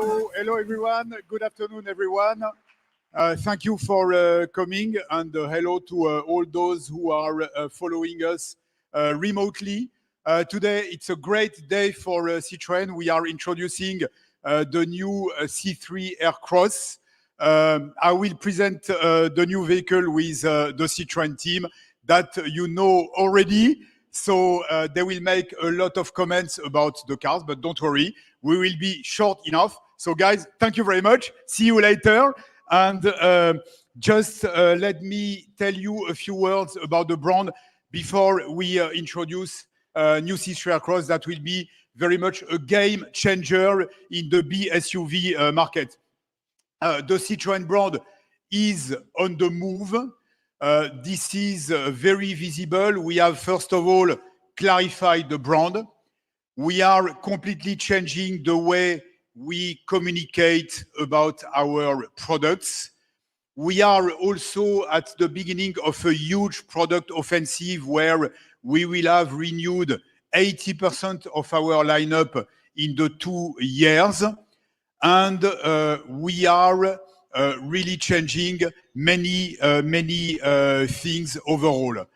Hello everyone. Good afternoon, everyone. Thank you for coming, and hello to all those who are following us remotely. Today, it's a great day for Citroën. We are introducing the new C3 Aircross. I will present the new vehicle with the Citroën team that you know already. So they will make a lot of comments about the cars, but don't worry, we will be short enough. So guys, thank you very much. See you later. And just let me tell you a few words about the brand before we introduce new C3 Aircross that will be very much a game changer in the B SUV market. The Citroën brand is on the move. This is very visible. We have, first of all, clarified the brand. We are completely changing the way we communicate about our products. We are also at the beginning of a huge product offensive where we will have renewed 80% of our lineup in the 2 years. And we are really changing many things overall.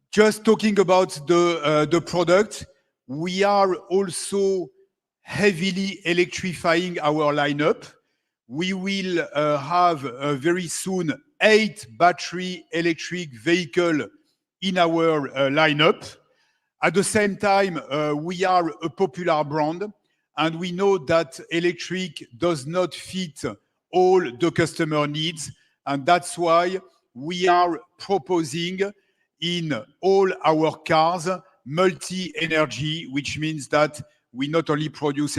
Just talking about the product, we are also heavily electrifying our lineup. We will have very soon 8 battery electric vehicles in our lineup. At the same time, we are a popular brand, and we know that electric does not fit all the customer needs, and that's why we are proposing in all our cars multi-energy, which means that we not only propose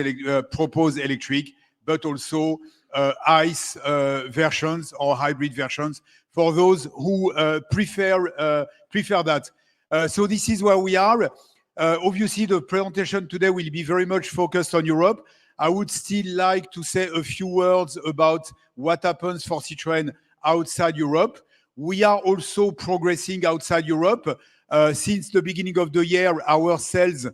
electric, but also ICE versions or hybrid versions for those who prefer that. So this is where we are. Obviously, the presentation today will be very much focused on Europe. I would still like to say a few words about what happens for Citroën outside Europe. We are also progressing outside Europe. Since the beginning of the year, our sales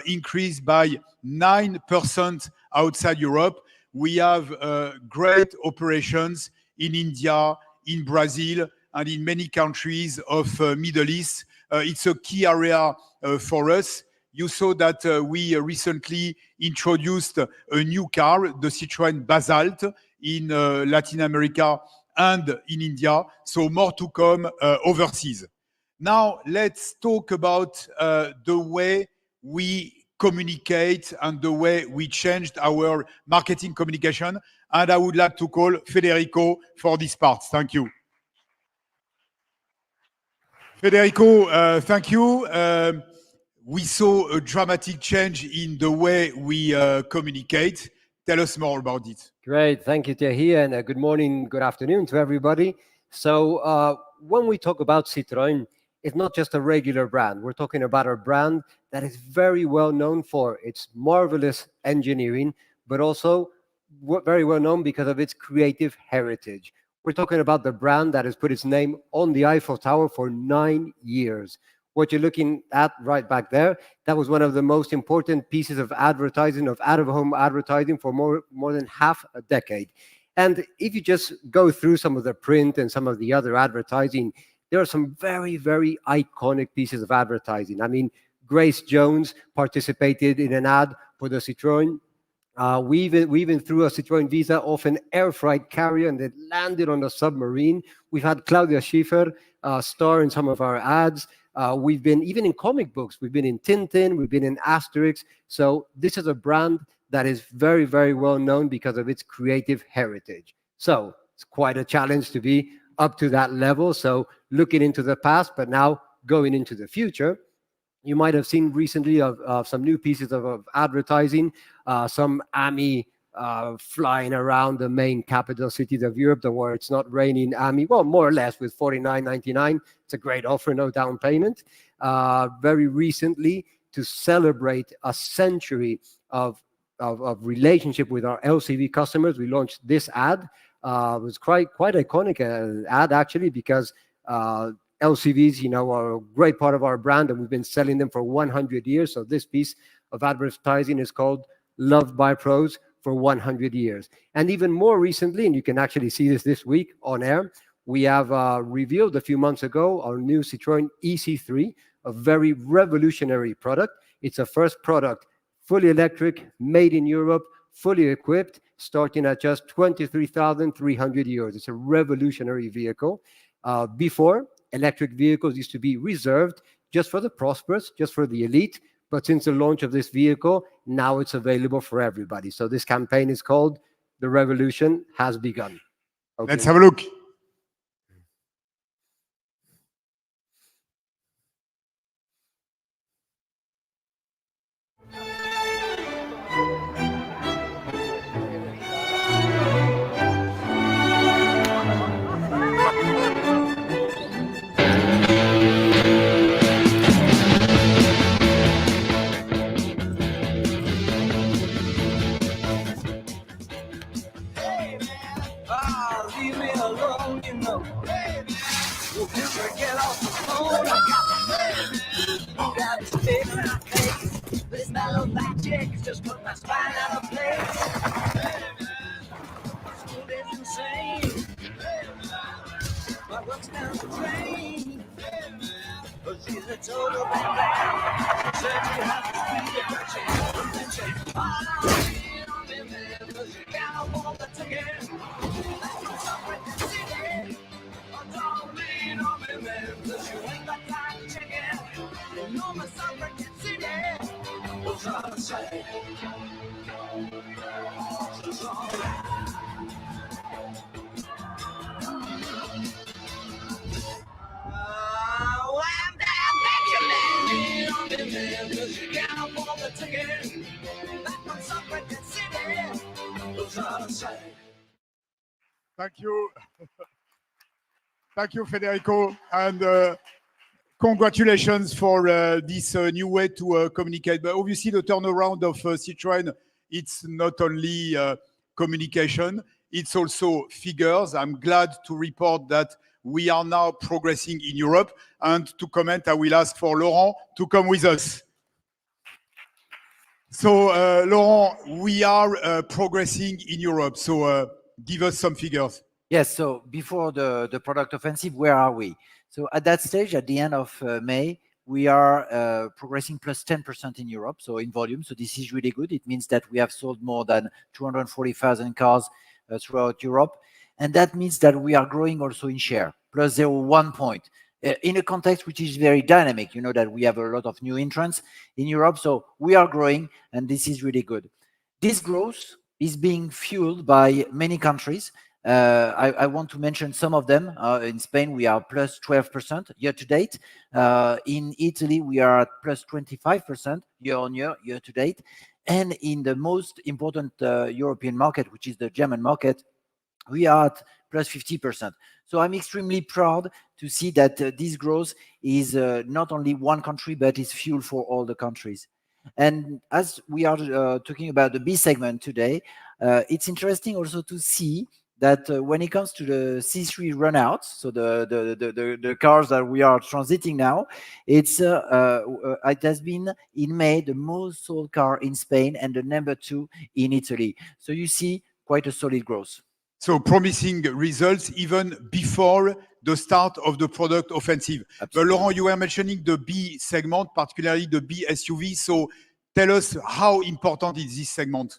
increased by 9% outside Europe. We have great operations in India, in Brazil, and in many countries of Middle East. It's a key area for us. You saw that we recently introduced a new car, the Citroën Basalt, in Latin America and in India. So more to come overseas. Now, let's talk about the way we communicate and the way we changed our marketing communication. And I would like to call Federico for this part. Thank you. Federico, thank you. We saw a dramatic change in the way we communicate. Tell us more about it. Great. Thank you, Thierry, and good morning, good afternoon to everybody. So when we talk about Citroën, it's not just a regular brand. We're talking about a brand that is very well known for its marvelous engineering, but also very well known because of its creative heritage. We're talking about the brand that has put its name on the Eiffel Tower for 9 years. What you're looking at right back there, that was one of the most important pieces of advertising, of out-of-home advertising for more than half a decade. And if you just go through some of the print and some of the other advertising, there are some very, very iconic pieces of advertising. I mean, Grace Jones participated in an ad for the Citroën. We even threw a Citroën Visa off an air freight carrier and it landed on a submarine. We've had Claudia Schiffer star in some of our ads. We've been even in comic books. We've been in Tintin. We've been in Asterix. So this is a brand that is very, very well known because of its creative heritage. So it's quite a challenge to be up to that level. So looking into the past, but now going into the future. You might have seen recently of some new pieces of advertising, some AMI flying around the main capital cities of Europe, where it's not raining AMI, well, more or less with $49.99. It's a great offer, no down payment. Very recently, to celebrate a century of relationship with our LCV customers, we launched this ad. It was quite iconic ad, actually, because LCVs, you know, are a great part of our brand, and we've been selling them for 100 years. So this piece of advertising is called Loved by Pros for 100 years. And even more recently, and you can actually see this week on air, we have revealed a few months ago our new Citroën EC3, a very revolutionary product. It's a first product, fully electric, made in Europe, fully equipped, starting at just 23,300 euros. It's a revolutionary vehicle. Before, electric vehicles used to be reserved just for the prosperous, just for the elite. But since the launch of this vehicle, now it's available for everybody. So this campaign is called "The Revolution Has Begun." Okay. Let's have a look. This mellow black chick just put my spine out of place. School is insane. My work's down the drain. But she's a total bad. Said you have to speed it, but she all on me, man. But she can't afford the ticket. That's city. Don't lean on me, man. But you ain't got time to check it. You know my suffragette city. Trying to say, it's all right. I'm down, Benjamin. On the man, 'cause you can't afford the ticket. Back from Suffragette City. Trying to say. Thank you. Thank you, Federico. And congratulations for this new way to communicate. But obviously, the turnaround of Citroën, it's not only communication, it's also figures. I'm glad to report that we are now progressing in Europe. And to comment, I will ask for Laurent to come with us. So, Laurent, we are progressing in Europe. So, give us some figures. Yes, so before the product offensive, where are we? So at that stage, at the end of May, we are progressing plus 10% in Europe, so in volume. So this is really good. It means that we have sold more than 240,000 cars throughout Europe. And that means that we are growing also in share, plus 0.1 point. In a context which is very dynamic, you know that we have a lot of new entrants in Europe. So we are growing, and this is really good. This growth is being fueled by many countries. I want to mention some of them. In Spain, we are plus 12% year to date. In Italy, we are at plus 25% year on year, year to date. And in the most important European market, which is the German market, we are at plus 50%. So I'm extremely proud to see that this growth is not only one country, but is fuel for all the countries. And as we are talking about the B segment today, it's interesting also to see that when it comes to the C3 runouts, so the cars that we are transiting now, it has been in May the most sold car in Spain and the number 2 in Italy. So you see quite a solid growth. So promising results even before the start of the product offensive. But Laurent, you were mentioning the B segment, particularly the B SUV. So tell us how important is this segment?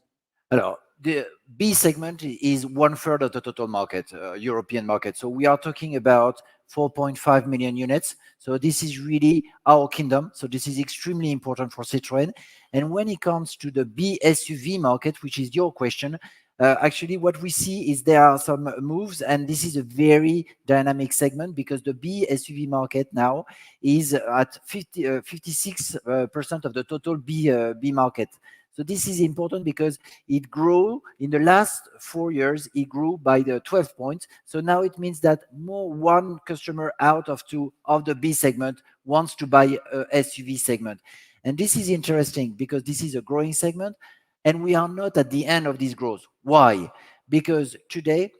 Alors, the B segment is 1/3 of the total market, European market. So we are talking about 4.5 million units. So this is really our kingdom. So this is extremely important for Citroën. And when it comes to the B SUV market, which is your question, actually what we see is there are some moves, and this is a very dynamic segment because the B SUV market now is at 56% of the total B market. So this is important because it grew in the last 4 years, it grew by the 12 points. So now it means that one customer out of 2 of the B segment wants to buy a SUV segment. And this is interesting because this is a growing segment and we are not at the end of this growth. Why? Because today,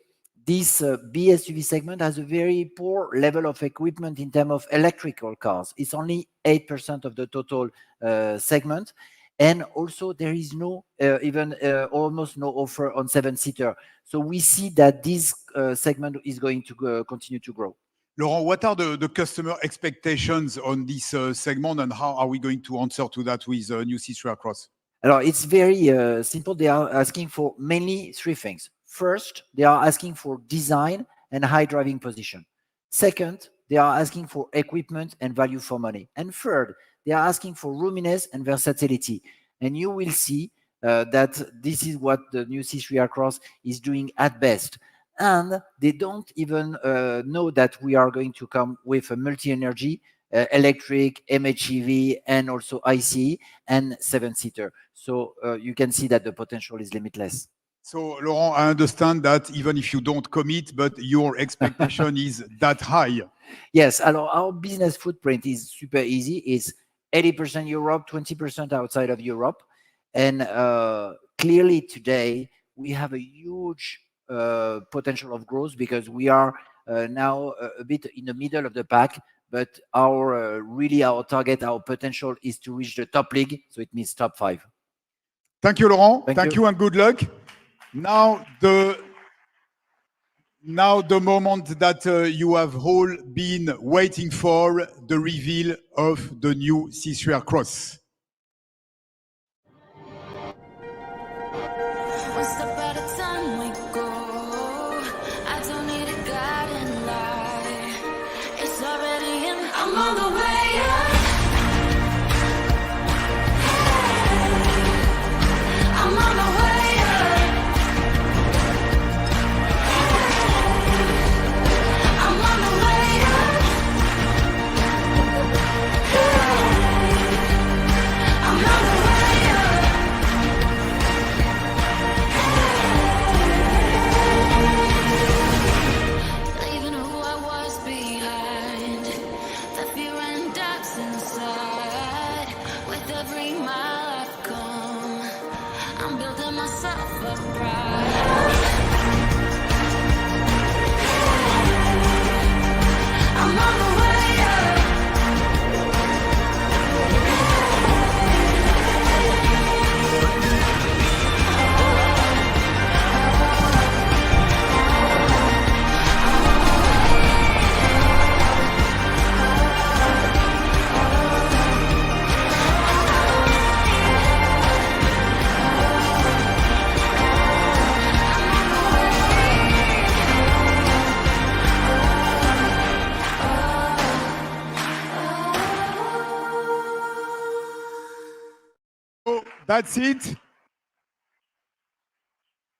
this B SUV segment has a very poor level of equipment in terms of electrical cars. It's only 8% of the total segment. And also there is no even almost no offer on 7-seater. So we see that this segment is going to continue to grow. Laurent, what are the customer expectations on this segment, and how are we going to answer to that with new C3 Aircross? Alors, it's very simple. They are asking for mainly three things. First, they are asking for design and high driving position. Second, they are asking for equipment and value for money. And third, they are asking for roominess and versatility. And you will see that this is what the new C3 Aircross is doing at best. And they don't even know that we are going to come with a multi-energy, electric, MHEV, and also ICE and 7-seater. So you can see that the potential is limitless. So, Laurent, I understand that even if you don't commit, but your expectation is that high. Yes, our business footprint is super easy. It's 80% Europe, 20% outside of Europe. And clearly today, we have a huge potential of growth because we are now a bit in the middle of the pack, but our target, our potential is to reach the top league. So it means top 5. Thank you, Laurent. Thank you and good luck. Now the moment that you have all been waiting for, the reveal of the new C3 Aircross. One step at a time we go. I don't need a guiding light. It's already in. I'm on the way up. I'm on the way up. I'm on the way up. I'm on the way up. Leaving who I was behind, the fear and doubts inside. With every mile I've come, I'm building myself a pride. I'm on the way up. So that's it.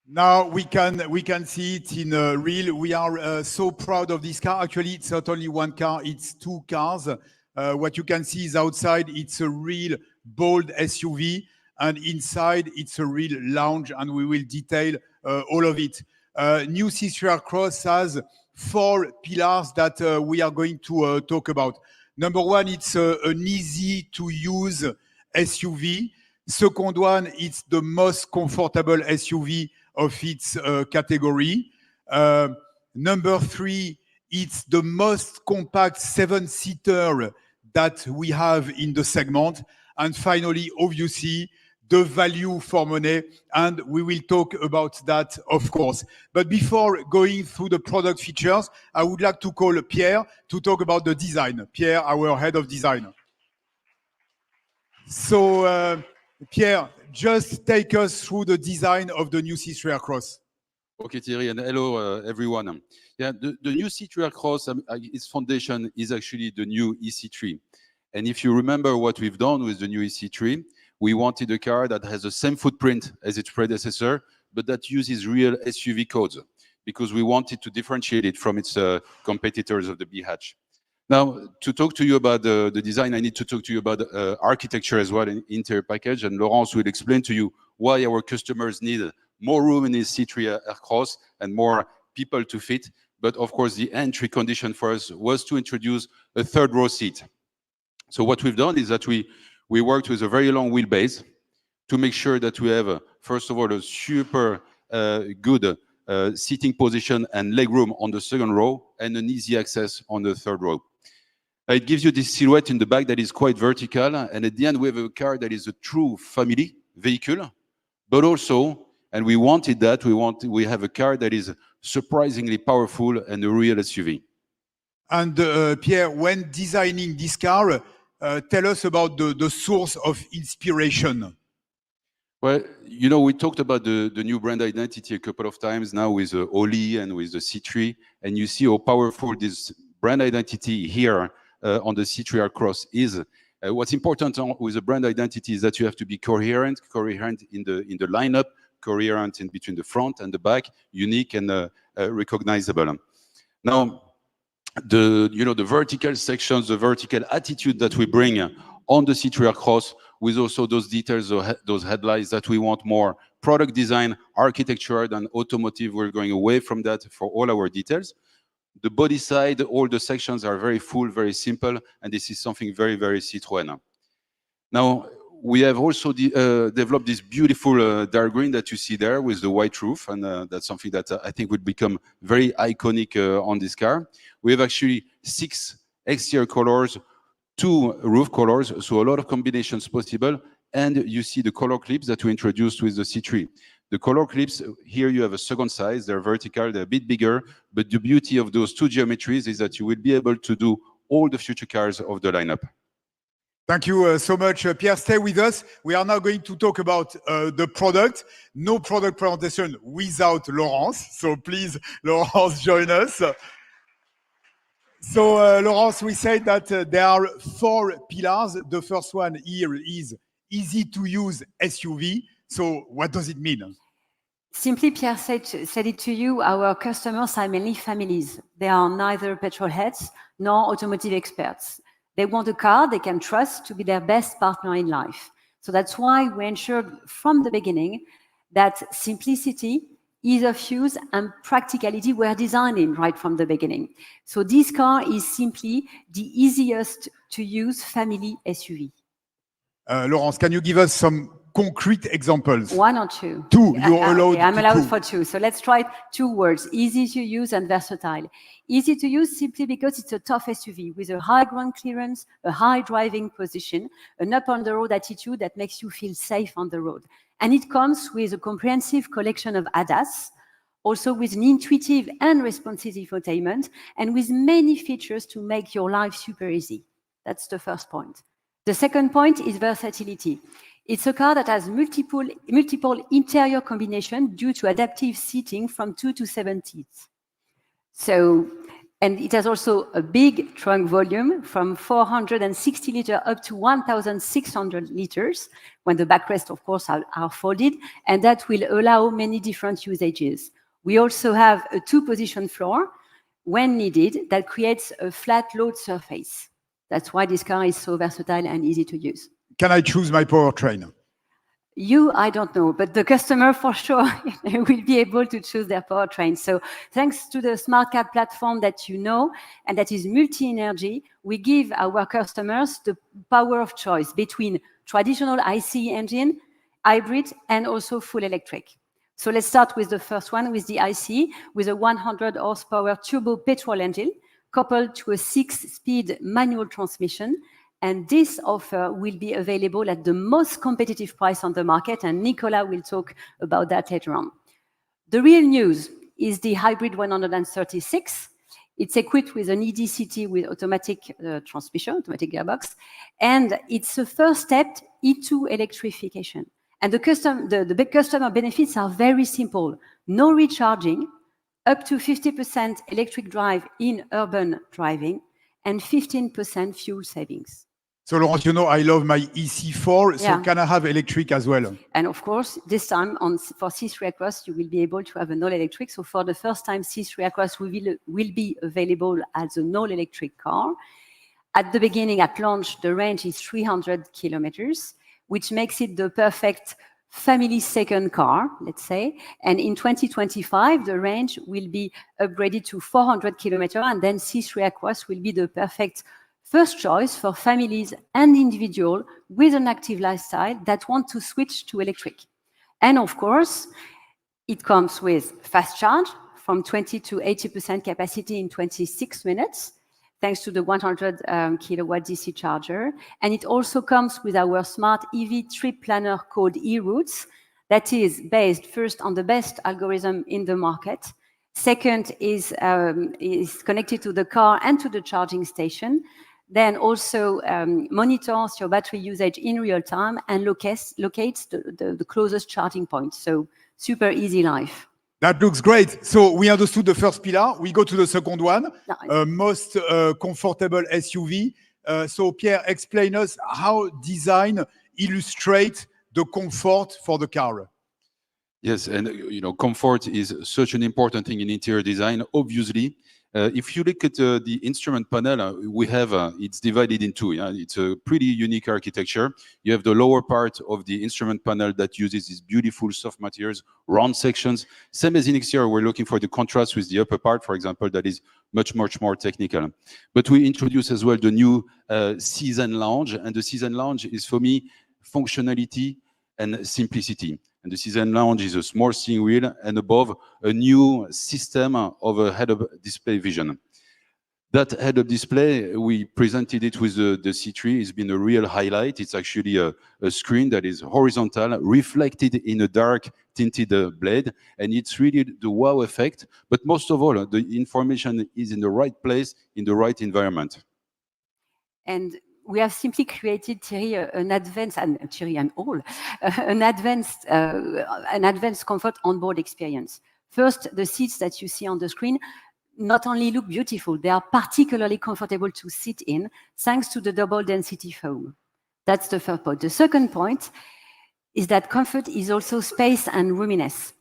Now we can see it in real. We are so proud of this car. Actually, it's not only one car; it's two cars. What you can see is outside. It's a real bold SUV, and inside it's a real lounge. And we will detail all of it. New C3 Aircross has 4 pillars that we are going to talk about. Number one, it's an easy to use SUV. Second one, it's the most comfortable SUV of its category. Number 3, it's the most compact 7-seater that we have in the segment. And finally, obviously, the value for money. And we will talk about that, of course. But before going through the product features, I would like to call Pierre to talk about the design. Pierre, our head of design. So, Pierre, just take us through the design of the new C3 Aircross. Okay, Thierry, and hello, everyone. Yeah, the new C3 Aircross, its foundation is actually the new EC3. And if you remember what we've done with the new EC3, we wanted a car that has the same footprint as its predecessor, but that uses real SUV codes, because we wanted to differentiate it from its competitors of the B hatch. Now, to talk to you about the design, I need to talk to you about architecture as well in interior package, and Laurence will explain to you why our customers need more room in this C3 Aircross and more people to fit. But of course, the entry condition for us was to introduce a 3rd row seat. So what we've done is that we worked with a very long wheelbase to make sure that we have, first of all, a super good seating position and legroom on the 2nd row and an easy access on the 3rd row. It gives you this silhouette in the back that is quite vertical. And at the end, we have a car that is a true family vehicle, but also, and we wanted that, we have a car that is surprisingly powerful and a real SUV. And Pierre, when designing this car, tell us about the source of inspiration. Well, you know, we talked about the new brand identity a couple of times now with Oli and with the C3, and you see how powerful this brand identity here on the C3 Aircross is. What's important with the brand identity is that you have to be coherent in the lineup, coherent in between the front and the back, unique and recognizable. Now, the vertical sections, the vertical attitude that we bring on the C3 Aircross, with also those details, those headlights that we want more product design, architecture than automotive. We're going away from that for all our details. The body side, all the sections are very full, very simple, and this is something very, very Citroën. Now, we have also developed this beautiful dark green that you see there with the white roof, and that's something that I think would become very iconic on this car. We have actually 6 exterior colors, 2 roof colors, so a lot of combinations possible. And you see the color clips that we introduced with the C3. The color clips, here you have a second size, they're vertical, they're a bit bigger, but the beauty of those 2 geometries is that you will be able to do all the future cars of the lineup. Thank you so much, Pierre. Stay with us. We are now going to talk about the product. No product presentation without Laurence. So please, Laurence, join us. So, Laurence, we said that there are 4 pillars. The first one here is easy to use SUV. So what does it mean? Simply, Pierre said it to you, our customers are mainly families. They are neither petrol heads nor automotive experts. They want a car they can trust to be their best partner in life. So that's why we ensured from the beginning that simplicity, ease of use, and practicality were designing right from the beginning. So this car is simply the easiest to use family SUV. Laurence, can you give us some concrete examples? 1 or 2? 2, you're allowed. Okay, I'm to allowed 2. for 2. So let's try 2 words, easy to use and versatile. Easy to use simply because it's a tough SUV with a high ground clearance, a high driving position, an up-on-the-road attitude that makes you feel safe on the road. And it comes with a comprehensive collection of ADAS, also with an intuitive and responsive infotainment, and with many features to make your life super easy. That's the first point. The second point is versatility. It's a car that has multiple interior combinations due to adaptive seating from 2 to 7 seats. So, and it has also a big trunk volume from 460 liters up to 1,600 liters, when the backrest, of course, are folded, and that will allow many different usages. We also have a 2-position floor, when needed, that creates a flat load surface. That's why this car is so versatile and easy to use. Can I choose my powertrain? You, I don't know, but the customer for sure will be able to choose their powertrain. So thanks to the Smart Cab platform that you know, and that is multi-energy, we give our customers the power of choice between traditional ICE engine, hybrid, and also full electric. So let's start with the first one, with the ICE, with a 100 horsepower turbo petrol engine, coupled to a 6-speed manual transmission. And this offer will be available at the most competitive price on the market, and Nicolas will talk about that later on. The real news is the hybrid 136. It's equipped with an EDCT with automatic transmission, automatic gearbox, and it's the first step into electrification. And the big customer benefits are very simple. No recharging, up to 50% electric drive in urban driving, and 15% fuel savings. So, Laurence, you know I love my EC4, so can I have electric as well? And of course, this time for C3 Aircross, you will be able to have an all-electric. So for the first time, C3 Aircross will be available as an all-electric car. At the beginning, at launch, the range is 300 kilometers, which makes it the perfect family second car, let's say. And in 2025, the range will be upgraded to 400 kilometers, and then C3 Aircross will be the perfect first choice for families and individuals with an active lifestyle that want to switch to electric. And of course, it comes with fast charge from 20 to 80% capacity in 26 minutes, thanks to the 100 kilowatt DC charger. And it also comes with our smart EV trip planner called eRoutes, that is based first on the best algorithm in the market. Second is connected to the car and to the charging station. Then also monitors your battery usage in real time and locates the closest charging point. So super easy life. That looks great. So we understood the first pillar. We go to the second one, Nice. most comfortable SUV. So Pierre, explain us how design illustrates the comfort for the car. Yes, and comfort is such an important thing in interior design. Obviously, if you look at the instrument panel, we have it's divided in two. Yeah? It's a pretty unique architecture. You have the lower part of the instrument panel that uses these beautiful soft materials, round sections. Same as in exterior, we're looking for the contrast with the upper part, for example, that is much more technical. But we introduce as well the new Season Lounge, and the Season Lounge is for me functionality and simplicity. And the Season Lounge is a small steering wheel and above a new system of a head-up display vision. That head-up display, we presented it with the C3. It's been a real highlight. It's actually a screen that is horizontal, reflected in a dark tinted blade, and it's really the wow effect. But most of all, the information is in the right place, in the right environment. And we have simply created, Thierry, an advanced comfort onboard experience. First, the seats that you see on the screen not only look beautiful, they are particularly comfortable to sit in, thanks to the double density foam. That's the first point. The second point is that comfort is also space and roominess.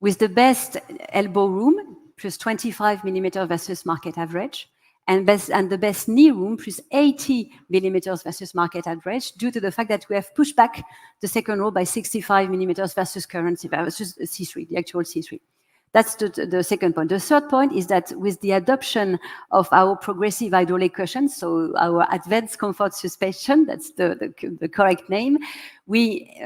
With the best elbow room, plus 25 millimeters versus market average, and the best knee room, plus 80 millimeters versus market average, due to the fact that we have pushed back the second row by 65 millimeters versus C3, the actual C3. That's the second point. The third point is that with the adoption of our progressive hydraulic cushion, so our advanced comfort suspension, that's the correct name, we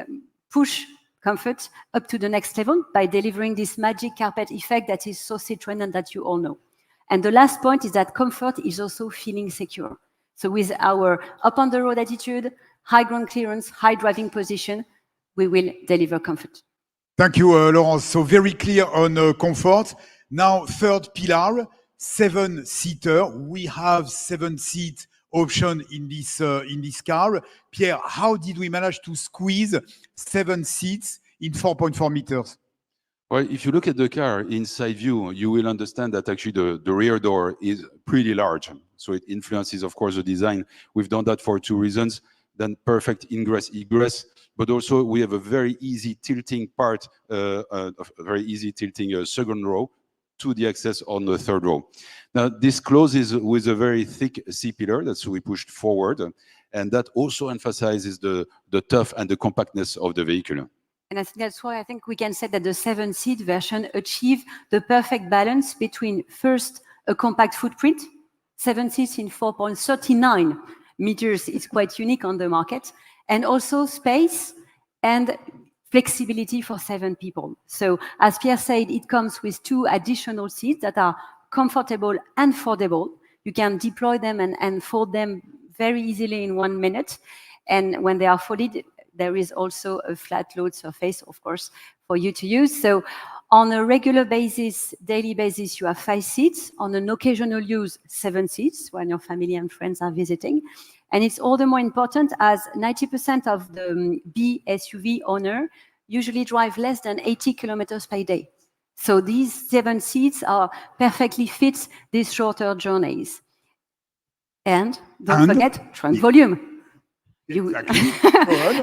push comfort up to the next level by delivering this magic carpet effect that is so Citroën and that you all know. And the last point is that comfort is also feeling secure. So with our up on the road attitude, high ground clearance, high driving position, we will deliver comfort. Thank you, Laurence. So very clear on comfort. Now, third pillar, 7-seater. We have 7-seat option in this car. Pierre, how did we manage to squeeze 7 seats in 4.4 meters? Well, if you look at the car inside view, you will understand that actually the rear door is pretty large. So it influences, of course, the design. We've done that for two reasons. Then perfect ingress, egress, but also we have a very easy tilting part, second row to the access on the third row. Now, this closes with a very thick C-pillar, that's we pushed forward, and that also emphasizes the tough and the compactness of the vehicle. And I think that's why I think we can say that the 7-seat version achieved the perfect balance between first a compact footprint, 7 seats in 4.39 meters is quite unique on the market, and also space and flexibility for 7 people. So as Pierre said, it comes with 2 additional seats that are comfortable and foldable. You can deploy them and fold them very easily in 1 minute. And when they are folded, there is also a flat load surface, of course, for you to use. So on a regular basis, daily basis, you have 5 seats. On an occasional use, 7 seats when your family and friends are visiting. And it's all the more important as 90% of the B SUV owner usually drive less than 80 kilometers per day. So these 7 seats are perfectly fit these shorter journeys. And don't forget trunk volume. Exactly.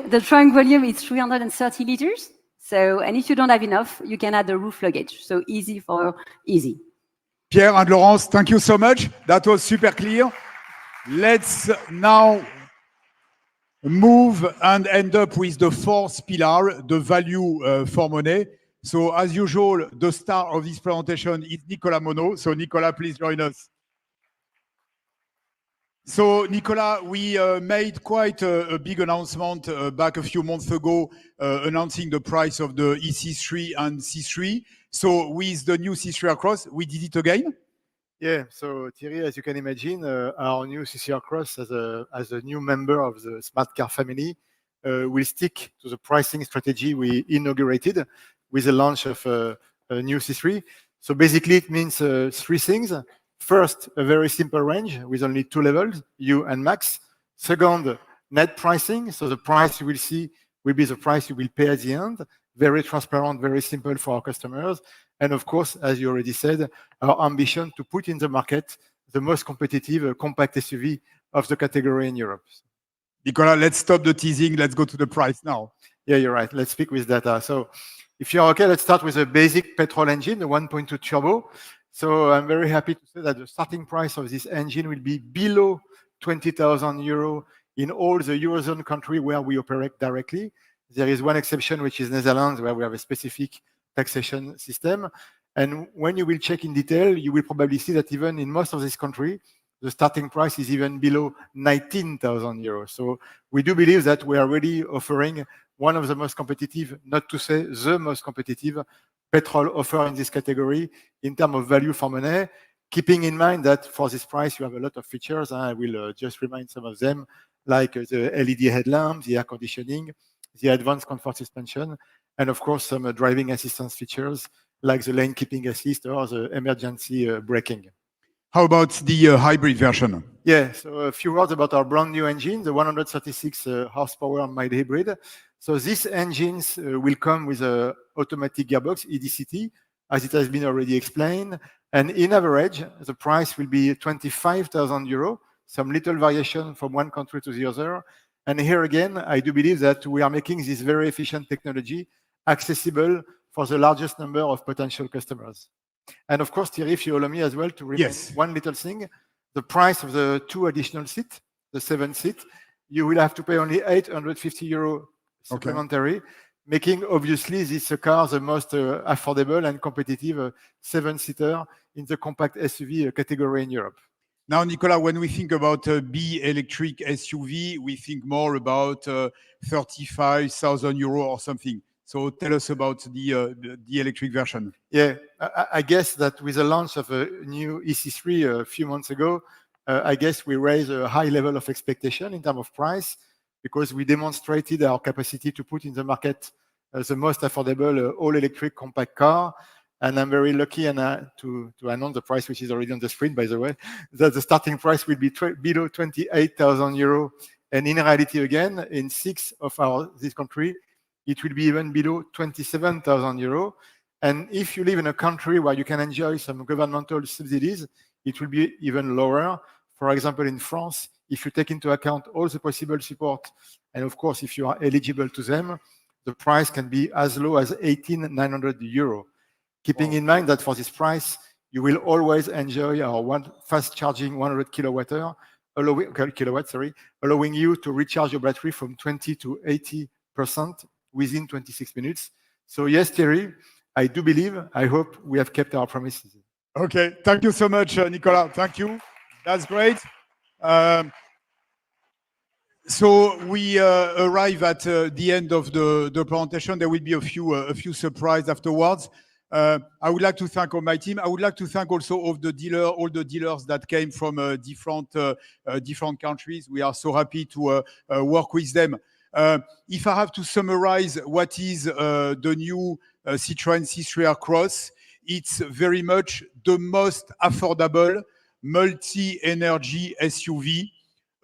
The trunk volume is 330 liters. So, and if you don't have enough, you can add the roof luggage. So easy. Pierre and Laurence, thank you so much. That was super clear. Let's now move and end up with the fourth pillar, the value for money. So as usual, the star of this presentation is Nicolas Monod. So Nicolas, please join us. So, Nicolas, we made quite a big announcement back a few months ago, announcing the price of the EC3 and C3. So, with the new C3 Aircross, we did it again. Yeah, so Thierry, as you can imagine, our new CC Aircross as a new member of the smart car family will stick to the pricing strategy we inaugurated with the launch of a new C3. So basically, it means three things. First, a very simple range with only two levels, U and Max. Second, net pricing. So the price you will see will be the price you will pay at the end. Very transparent, very simple for our customers. And of course, as you already said, our ambition to put in the market the most competitive compact SUV of the category in Europe. Nicolas, let's stop the teasing. Let's go to the price now. Yeah, you're right. Let's speak with data. So if you're okay, let's start with a basic petrol engine, the 1.2 turbo. So I'm very happy to say that the starting price of this engine will be below 20,000 euro in all the Eurozone countries where we operate directly. There is one exception, which is Netherlands, where we have a specific taxation system. And when you will check in detail, you will probably see that even in most of this country, the starting price is even below 19,000 euros. So we do believe that we are really offering one of the most competitive, not to say the most competitive petrol offer in this category in terms of value for money, keeping in mind that for this price, you have a lot of features. I will just remind some of them, like the LED headlamp, the air conditioning, the advanced comfort suspension, and of course, some driving assistance features like the lane keeping assist or the emergency braking. How about the hybrid version? Yeah, so a few words about our brand new engine, the 136 horsepower mild hybrid. So these engines will come with an automatic gearbox, EDCT, as it has been already explained. And in average, the price will be 25,000 euros, some little variation from one country to the other. And here again, I do believe that we are making this very efficient technology accessible for the largest number of potential customers. And of course, Thierry, if you allow me as well to remind one little thing, the price of the two additional seats, the 7 seat, you will have to pay only 850 euro supplementary, making obviously this car the most affordable and competitive 7-seater in the compact SUV category in Europe. Now, Nicolas, when we think about B electric SUV, we think more about 35,000 euro or something. So tell us about the electric version. Yeah, I guess that with the launch of a new EC3 a few months ago, I guess we raised a high level of expectation in terms of price because we demonstrated our capacity to put in the market the most affordable all-electric compact car. And I'm very lucky to announce the price, which is already on the screen, by the way, that the starting price will be below 28,000 euro. And in reality, again, in 6 of this country, it will be even below 27,000 euro. And if you live in a country where you can enjoy some governmental subsidies, it will be even lower. For example, in France, if you take into account all the possible support, and of course, if you are eligible to them, the price can be as low as 18,900 euro. Keeping in mind that for this price, you will always enjoy our fast charging 100 kilowatts, allowing you to recharge your battery from 20 to 80% within 26 minutes. So yes, Thierry, I do believe, I hope we have kept our promises. Okay, thank you so much, Nicolas. Thank you. That's great. So we arrive at the end of the presentation. There will be a few surprises afterwards. I would like to thank all my team. I would like to thank also all the dealers that came from different countries. We are so happy to work with them. If I have to summarize what is the new Citroën C3 Aircross, it's very much the most affordable multi-energy SUV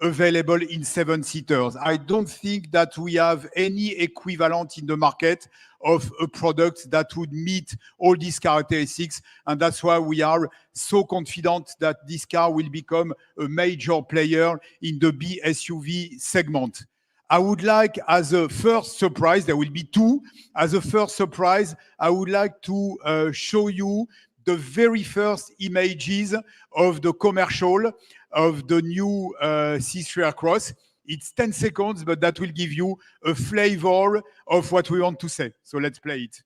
available in 7-seaters. I don't think that we have any equivalent in the market of a product that would meet all these characteristics. And that's why we are so confident that this car will become a major player in the B SUV segment. I would like, as a first surprise, there will be 2. As a first surprise, I would like to show you the very first images of the commercial of the new C3 Aircross. It's 10 seconds, but that will give you a flavor of what we want to say. So let's play it.